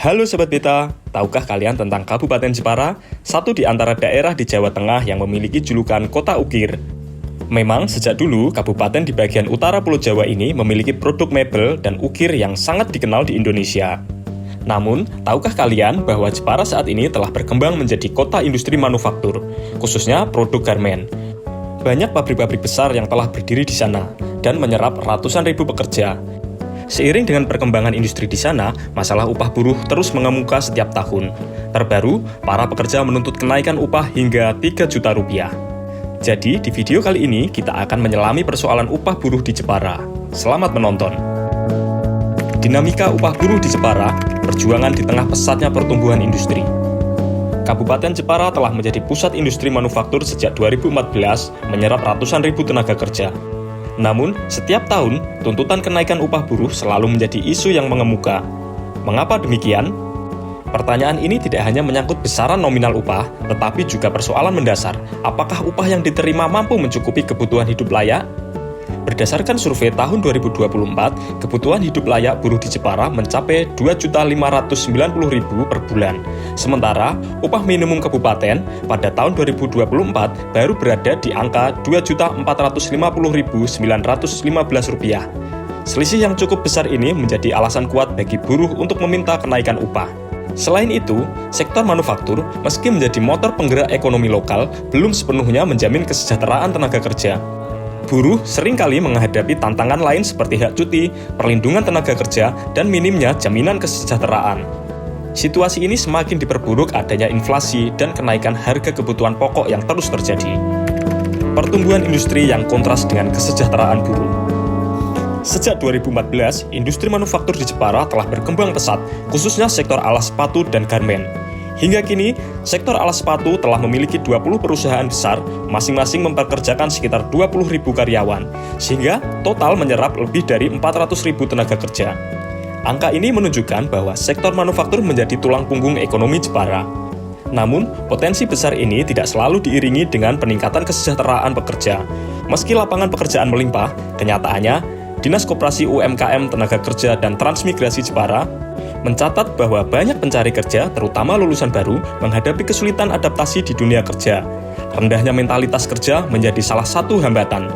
Halo Sobat Beta, tahukah kalian tentang Kabupaten Jepara? Satu di antara daerah di Jawa Tengah yang memiliki julukan Kota Ukir. Memang sejak dulu, kabupaten di bagian utara Pulau Jawa ini memiliki produk mebel dan ukir yang sangat dikenal di Indonesia. Namun, tahukah kalian bahwa Jepara saat ini telah berkembang menjadi kota industri manufaktur, khususnya produk garmen. Banyak pabrik-pabrik besar yang telah berdiri di sana dan menyerap ratusan ribu pekerja. Seiring dengan perkembangan industri di sana, masalah upah buruh terus mengemuka setiap tahun. Terbaru, para pekerja menuntut kenaikan upah hingga 3 juta rupiah. Jadi, di video kali ini kita akan menyelami persoalan upah buruh di Jepara. Selamat menonton. Dinamika upah buruh di Jepara, perjuangan di tengah pesatnya pertumbuhan industri. Kabupaten Jepara telah menjadi pusat industri manufaktur sejak 2014, menyerap ratusan ribu tenaga kerja. Namun, setiap tahun, tuntutan kenaikan upah buruh selalu menjadi isu yang mengemuka. Mengapa demikian? Pertanyaan ini tidak hanya menyangkut besaran nominal upah, tetapi juga persoalan mendasar. Apakah upah yang diterima mampu mencukupi kebutuhan hidup layak? Berdasarkan survei tahun 2024, kebutuhan hidup layak buruh di Jepara mencapai 2.590.000 per bulan. Sementara, upah minimum kabupaten pada tahun 2024 baru berada di angka Rp2.450.915. Selisih yang cukup besar ini menjadi alasan kuat bagi buruh untuk meminta kenaikan upah. Selain itu, sektor manufaktur, meski menjadi motor penggerak ekonomi lokal, belum sepenuhnya menjamin kesejahteraan tenaga kerja. Buruh seringkali menghadapi tantangan lain seperti hak cuti, perlindungan tenaga kerja, dan minimnya jaminan kesejahteraan. Situasi ini semakin diperburuk adanya inflasi dan kenaikan harga kebutuhan pokok yang terus terjadi. Pertumbuhan industri yang kontras dengan kesejahteraan buruh. Sejak 2014, industri manufaktur di Jepara telah berkembang pesat, khususnya sektor alas sepatu dan garmen. Hingga kini, sektor alas sepatu telah memiliki 20 perusahaan besar, masing-masing mempekerjakan sekitar 20.000 karyawan, sehingga total menyerap lebih dari 400.000 tenaga kerja. Angka ini menunjukkan bahwa sektor manufaktur menjadi tulang punggung ekonomi Jepara. Namun, potensi besar ini tidak selalu diiringi dengan peningkatan kesejahteraan pekerja. Meski lapangan pekerjaan melimpah, kenyataannya, Dinas Koperasi UMKM Tenaga Kerja dan Transmigrasi Jepara mencatat bahwa banyak pencari kerja, terutama lulusan baru, menghadapi kesulitan adaptasi di dunia kerja. Rendahnya mentalitas kerja menjadi salah satu hambatan,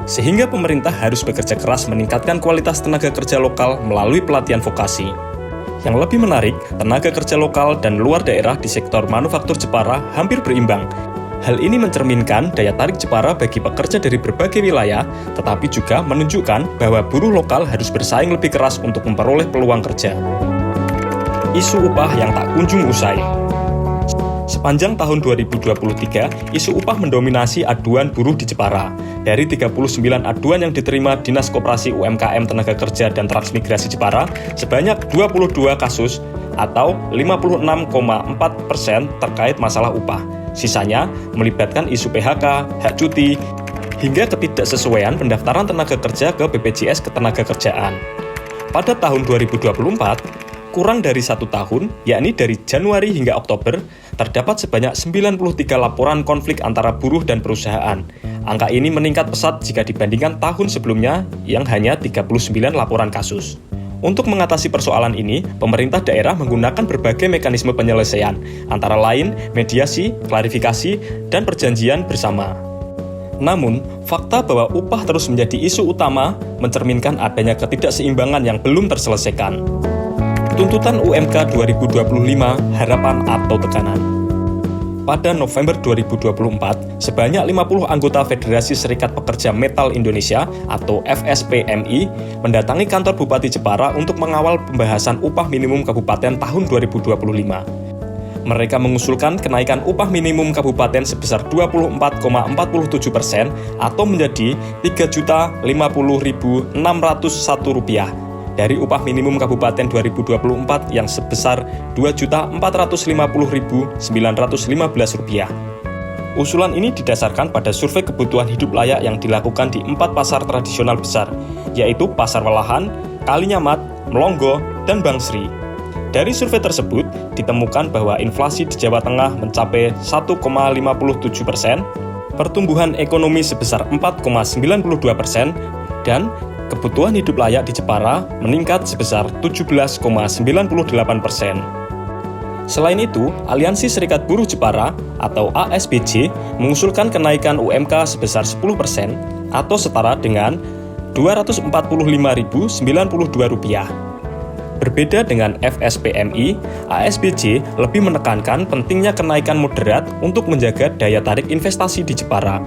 sehingga pemerintah harus bekerja keras meningkatkan kualitas tenaga kerja lokal melalui pelatihan vokasi. Yang lebih menarik, tenaga kerja lokal dan luar daerah di sektor manufaktur Jepara hampir berimbang. Hal ini mencerminkan daya tarik Jepara bagi pekerja dari berbagai wilayah, tetapi juga menunjukkan bahwa buruh lokal harus bersaing lebih keras untuk memperoleh peluang kerja. Isu upah yang tak kunjung usai. Sepanjang tahun 2023, isu upah mendominasi aduan buruh di Jepara. Dari 39 aduan yang diterima Dinas Koperasi UMKM Tenaga Kerja dan Transmigrasi Jepara, sebanyak 22 kasus atau 56,4% terkait masalah upah. Sisanya melibatkan isu PHK, hak cuti, hingga ketidaksesuaian pendaftaran tenaga kerja ke BPJS Ketenagakerjaan. Pada tahun 2024, kurang dari 1 tahun, yakni dari Januari hingga Oktober, terdapat sebanyak 93 laporan konflik antara buruh dan perusahaan. Angka ini meningkat pesat jika dibandingkan tahun sebelumnya yang hanya 39 laporan kasus. Untuk mengatasi persoalan ini, pemerintah daerah menggunakan berbagai mekanisme penyelesaian, antara lain mediasi, klarifikasi, dan perjanjian bersama. Namun, fakta bahwa upah terus menjadi isu utama mencerminkan adanya ketidakseimbangan yang belum terselesaikan. Tuntutan UMK 2025, harapan atau tekanan. Pada November 2024, sebanyak 50 anggota Federasi Serikat Pekerja Metal Indonesia atau FSPMI mendatangi kantor Bupati Jepara untuk mengawal pembahasan upah minimum kabupaten tahun 2025. Mereka mengusulkan kenaikan upah minimum kabupaten sebesar 24,47% atau menjadi Rp3.050.601 dari upah minimum kabupaten 2024 yang sebesar Rp2.450.915. Usulan ini didasarkan pada survei kebutuhan hidup layak yang dilakukan di 4 pasar tradisional besar, yaitu Pasar Walahan, Kalinyamat, Melonggo, dan Bangsri. Dari survei tersebut, ditemukan bahwa inflasi di Jawa Tengah mencapai 1,57%, pertumbuhan ekonomi sebesar 4,92%, dan kebutuhan hidup layak di Jepara meningkat sebesar 17,98%. Selain itu, Aliansi Serikat Buruh Jepara atau ASBJ mengusulkan kenaikan UMK sebesar 10% atau setara dengan Rp245.092. Berbeda dengan FSPMI, ASBJ lebih menekankan pentingnya kenaikan moderat untuk menjaga daya tarik investasi di Jepara.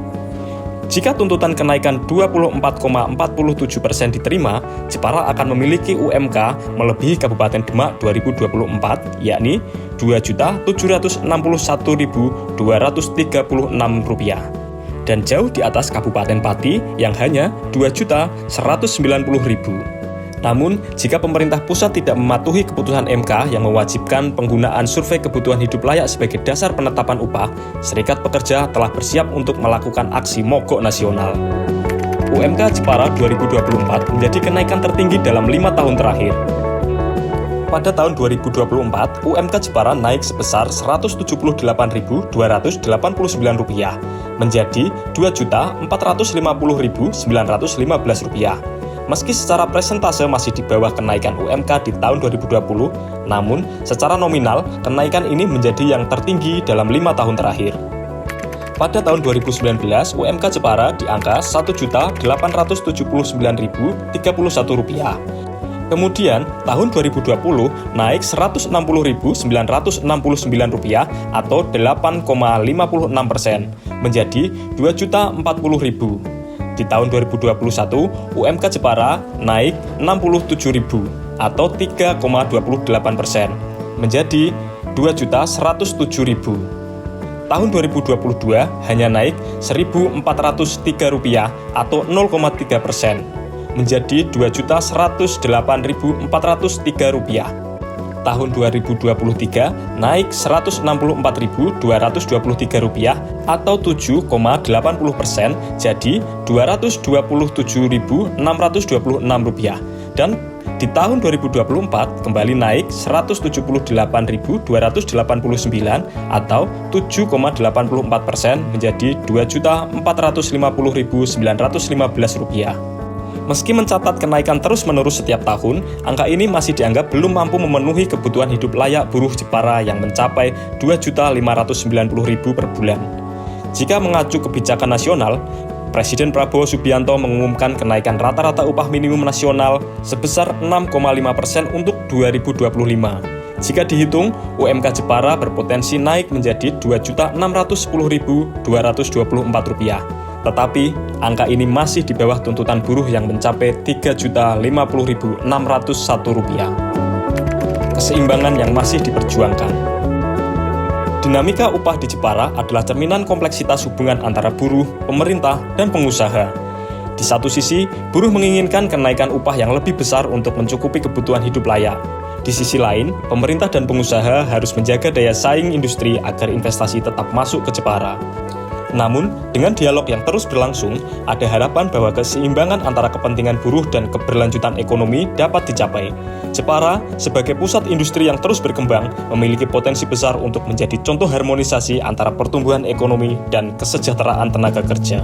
Jika tuntutan kenaikan 24,47% diterima, Jepara akan memiliki UMK melebihi Kabupaten Demak 2024, yakni Rp2.761.236, dan jauh di atas Kabupaten Pati yang hanya Rp2.190.000. Namun, jika pemerintah pusat tidak mematuhi keputusan MK yang mewajibkan penggunaan survei kebutuhan hidup layak sebagai dasar penetapan upah, Serikat Pekerja telah bersiap untuk melakukan aksi mogok nasional. UMK Jepara 2024 menjadi kenaikan tertinggi dalam 5 tahun terakhir. Pada tahun 2024, UMK Jepara naik sebesar Rp178.289 menjadi Rp2.450.915. Meski secara persentase masih di bawah kenaikan UMK di tahun 2020, namun secara nominal kenaikan ini menjadi yang tertinggi dalam 5 tahun terakhir. Pada tahun 2019, UMK Jepara di angka Rp1.879.031. Kemudian, tahun 2020 naik Rp160.969 atau 8,56% menjadi Rp2.040.000. Di tahun 2021, UMK Jepara naik Rp67.000 atau 3,28% menjadi Rp2.107.000. Tahun 2022 hanya naik Rp1.403 atau 0,3% menjadi Rp2.108.403. Tahun 2023 naik Rp164.223 atau 7,80% jadi Rp227.626, dan di tahun 2024 kembali naik Rp178.289 atau 7,84% menjadi Rp2.450.915. Meski mencatat kenaikan terus-menerus setiap tahun, angka ini masih dianggap belum mampu memenuhi kebutuhan hidup layak buruh Jepara yang mencapai Rp2.590.000 per bulan. Jika mengacu kebijakan nasional, Presiden Prabowo Subianto mengumumkan kenaikan rata-rata upah minimum nasional sebesar 6,5% untuk 2025. Jika dihitung, UMK Jepara berpotensi naik menjadi Rp2.610.224. Tetapi, angka ini masih di bawah tuntutan buruh yang mencapai Rp3.050.601. Keseimbangan yang masih diperjuangkan. Dinamika upah di Jepara adalah cerminan kompleksitas hubungan antara buruh, pemerintah, dan pengusaha. Di satu sisi, buruh menginginkan kenaikan upah yang lebih besar untuk mencukupi kebutuhan hidup layak. Di sisi lain, pemerintah dan pengusaha harus menjaga daya saing industri agar investasi tetap masuk ke Jepara. Namun, dengan dialog yang terus berlangsung, ada harapan bahwa keseimbangan antara kepentingan buruh dan keberlanjutan ekonomi dapat dicapai. Jepara, sebagai pusat industri yang terus berkembang, memiliki potensi besar untuk menjadi contoh harmonisasi antara pertumbuhan ekonomi dan kesejahteraan tenaga kerja.